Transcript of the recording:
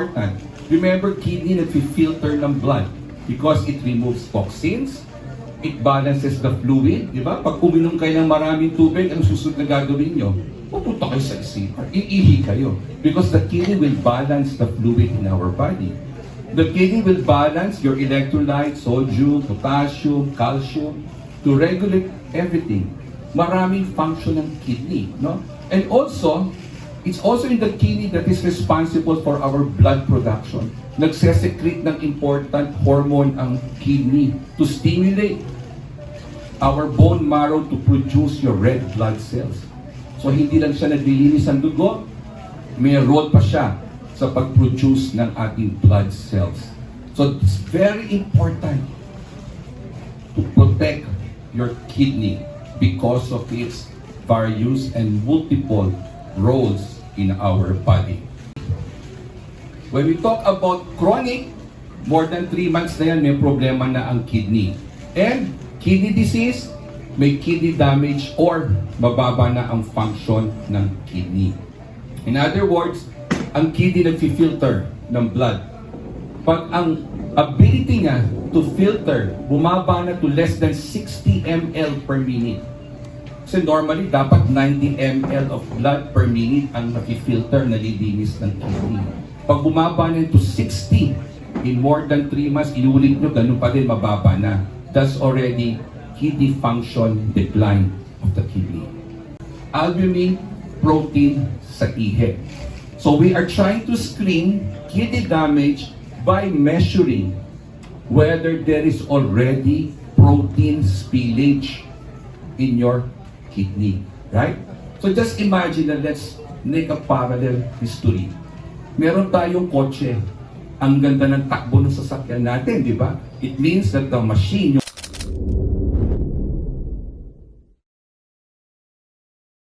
important. Remember, kidney nag-filter ng blood because it removes toxins, it balances the fluid, di ba? Pag uminom kayo ng maraming tubig, ang susunod na gagawin nyo? Pupunta kayo sa CR, iihi kayo. Because the kidney will balance the fluid in our body. The kidney will balance your electrolytes, sodium, potassium, calcium, to regulate everything. Maraming function ng kidney, no? And also, it's also in the kidney that is responsible for our blood production. Nagsesecrete ng important hormone ang kidney to stimulate our bone marrow to produce your red blood cells. So hindi lang siya naglilinis ng dugo, may role pa siya sa pag-produce ng ating blood cells. So it's very important to protect your kidney because of its various and multiple roles in our body. When we talk about chronic, more than 3 months na yan, may problema na ang kidney. And kidney disease, may kidney damage or mababa na ang function ng kidney. In other words, ang kidney nag-filter ng blood. Pag ang ability niya to filter, bumaba na to less than 60 ml per minute. Kasi normally, dapat 90 ml of blood per minute ang nakifilter, nalilinis ng kidney. Pag bumaba na to 60 in more than 3 months, inulit nyo, ganun pa din, mababa na. That's already kidney function decline of the kidney. Albumin, protein sa ihi. So we are trying to screen kidney damage by measuring whether there is already protein spillage in your kidney, right? So just imagine that, let's make a parallel history. Meron tayong kotse, ang ganda ng takbo ng sasakyan natin, di ba? It means that the machine,